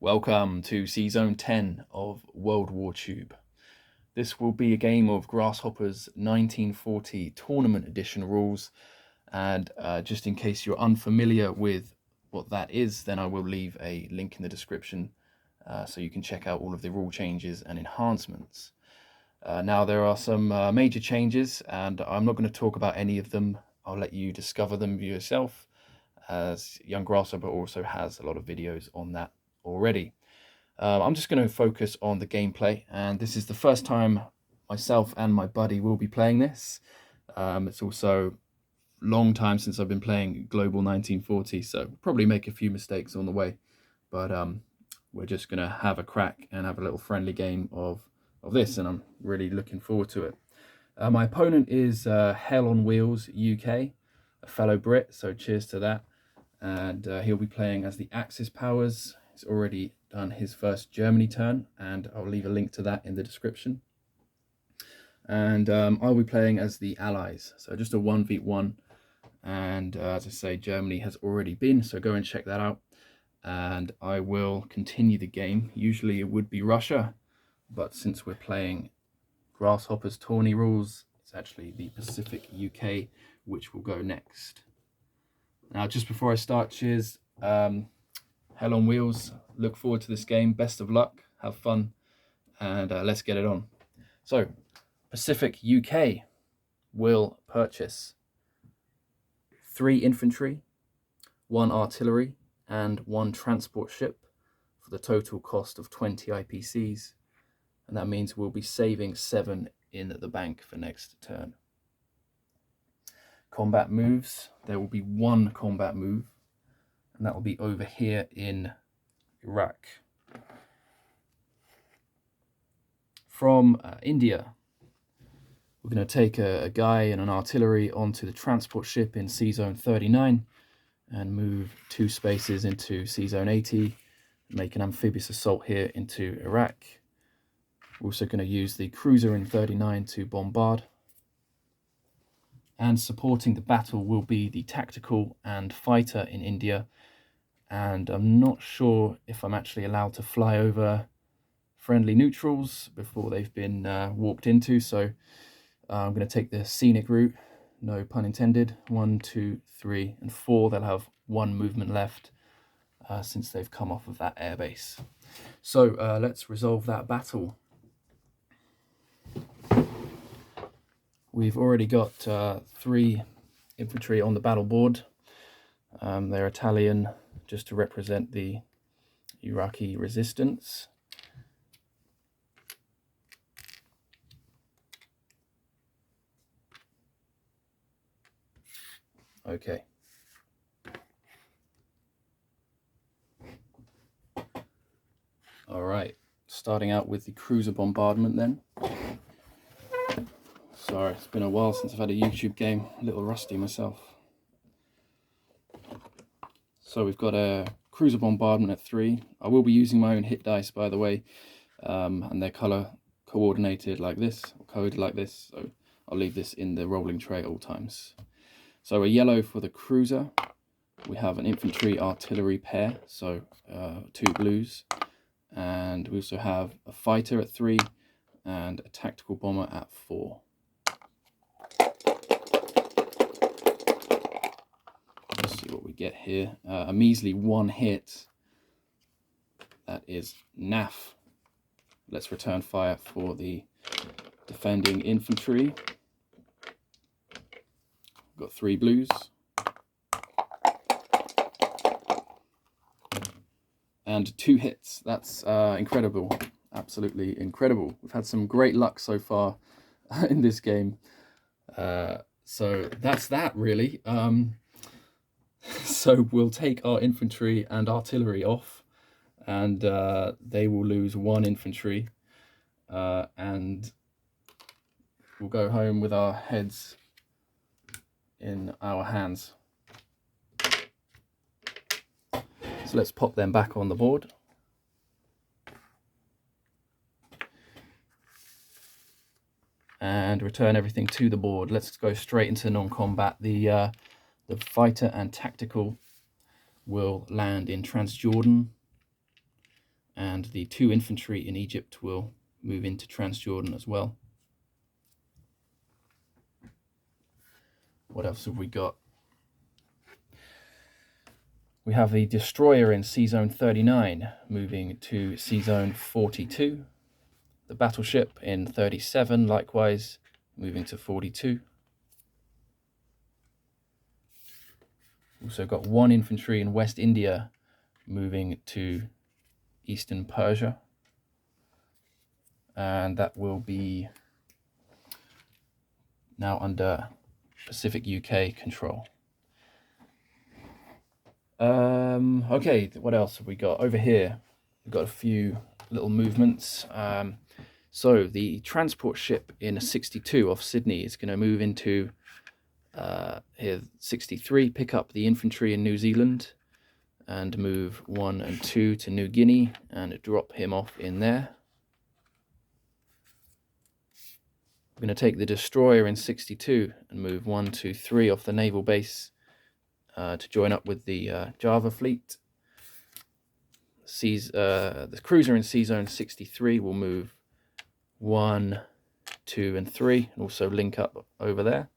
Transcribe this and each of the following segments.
Welcome to sz10 of WWTube. This will be a game of Grasshopper's 1940 Tournament Edition rules, and just in case you're unfamiliar with what that is, then I will leave a link in the description so you can check out all of the rule changes and enhancements. Now there are some major changes, and I'm not going to talk about any of them. I'll let you discover them yourself, as Young Grasshopper also has a lot of videos on that already. I'm just going to focus on the gameplay, and this is the first time myself and my buddy will be playing this. It's also a long time since I've been playing Global 1940, so probably make a few mistakes on the way, but we're just going to have a crack and have a little friendly game of this, and I'm really looking forward to it. My opponent is Hell on Wheels UK, a fellow Brit, so cheers to that. And he'll be playing as the Axis powers. He's already done his first Germany turn, and I'll leave a link to that in the description. And I'll be playing as the Allies, so just a 1v1. And as I say, Germany has already been, so go and check that out. And I will continue the game. Usually it would be Russia, but since we're playing Grasshopper's Tourney rules, it's actually the Pacific UK which will go next. Now, just before I start, cheers. Hell on Wheels. Look forward to this game. Best of luck. Have fun. And let's get it on. So, Pacific UK will purchase 3 infantry, 1 artillery, and 1 transport ship for the total cost of 20 IPCs. And that means we'll be saving 7 in the bank for next turn. Combat moves, there will be 1 combat move, and that will be over here in Iraq. From India, we're going to take a guy and an artillery onto the transport ship in sz 39 and move 2 spaces into sz 80, make an amphibious assault here into Iraq. We're also going to use the cruiser in 39 to bombard. And supporting the battle will be the tactical and fighter in India. And I'm not sure if I'm actually allowed to fly over friendly neutrals before they've been walked into. So I'm going to take the scenic route, no pun intended. 1, 2, 3, and 4. They'll have 1 movement left since they've come off of that airbase. So let's resolve that battle. We've already got 3 infantry on the battle board. They're Italian, just to represent the Iraqi resistance. Okay. All right, starting out with the cruiser bombardment then. Sorry, it's been a while since I've had a YouTube game, a little rusty myself. So we've got a cruiser bombardment at 3. I will be using my own hit dice, by the way, and they're color coordinated like this, or coded like this, so I'll leave this in the rolling tray at all times. So a yellow for the cruiser. We have an infantry artillery pair, so 2 blues, and we also have a fighter at 3 and a tactical bomber at 4. Let's see what we get here. A measly 1 hit. That is naff. Let's return fire for the defending infantry. Got 3 blues. And 2 hits. That's incredible. Absolutely incredible. We've had some great luck so far in this game. So that's that, really. So we'll take our infantry and artillery off, and they will lose 1 infantry, and we'll go home with our heads in our hands. So let's pop them back on the board. And return everything to the board. Let's go straight into non-combat. The fighter and tactical will land in Transjordan. and the 2 infantry in Egypt will move into Transjordan as well. What else have we got? We have the destroyer in sz 39 moving to sz 42. The battleship in 37 likewise moving to 42. Also got 1 infantry in West India moving to Eastern Persia, and that will be now under Pacific UK control. Okay, what else have we got over here? We've got a few little movements. So the transport ship in 62 off Sydney is going to move into here 63, pick up the infantry in New Zealand and move 1 and 2 to New Guinea and drop him off in there. We're going to take the destroyer in 62 and move 1, 2, 3 off the naval base to join up with the Java fleet. The cruiser in sz 63 will move 1, 2 and 3 and also link up over there.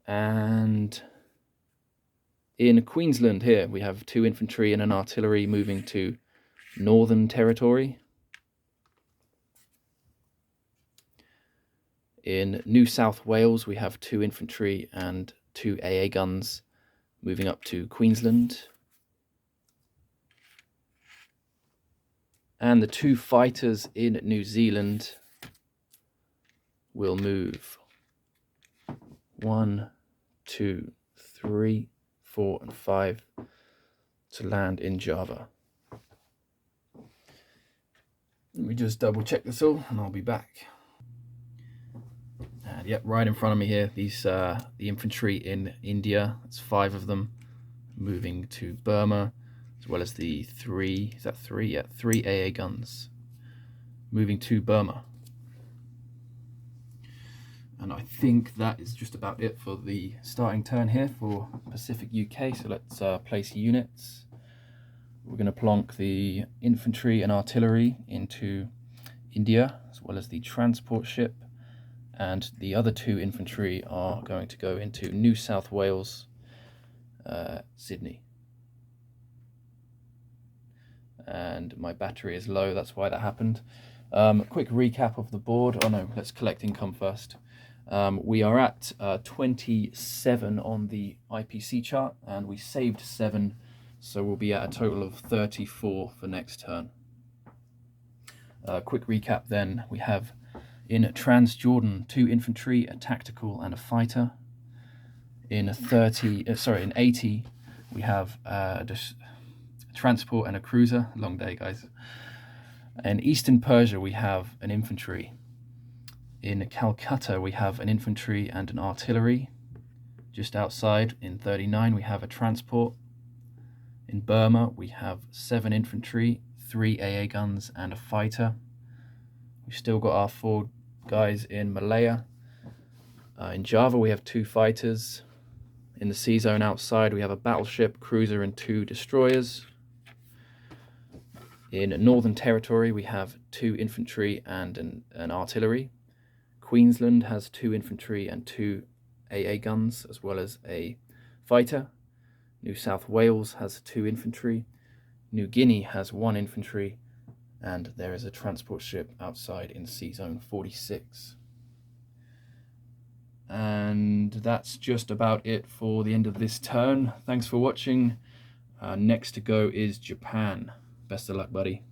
And in Queensland here we have 2 infantry and an artillery moving to Northern Territory. In New South Wales we have 2 infantry and 2 AA guns moving up to Queensland. And the 2 fighters in New Zealand will move 1, 2, 3, 4 and 5 to land in Java. Let me just double check this all and I'll be back. And yep, right in front of me here, these the infantry in India. That's 5 of them moving to Burma, as well as the 3, is that 3? Yeah, 3 AA guns moving to Burma. And I think that is just about it for the starting turn here for Pacific UK. So let's place units. We're going to plonk the infantry and artillery into India, as well as the transport ship. And the other 2 infantry are going to go into New South Wales, Sydney. And my battery is low, that's why that happened. Quick recap of the board. Oh no, let's collect income first. We are at 27 on the IPC chart, and we saved 7, so we'll be at a total of 34 for next turn. Quick recap then, we have in Transjordan 2 infantry, a tactical and a fighter. In 80 we have a transport and a cruiser. Long day, guys. In Eastern Persia we have an infantry. In Calcutta we have an infantry and an artillery. Just outside in 39 we have a transport. In Burma we have 7 infantry, 3 AA guns and a fighter. We've still got our 4 guys in Malaya. In Java we have 2 fighters. In the sea zone outside we have a battleship, cruiser and 2 destroyers. In Northern Territory we have 2 infantry and an artillery. Queensland has 2 infantry and 2 AA guns as well as a fighter. New South Wales has 2 infantry. New Guinea has 1 infantry. And there is a transport ship outside in sz 46. And that's just about it for the end of this turn. Thanks for watching. Next to go is Japan. Best of luck, buddy.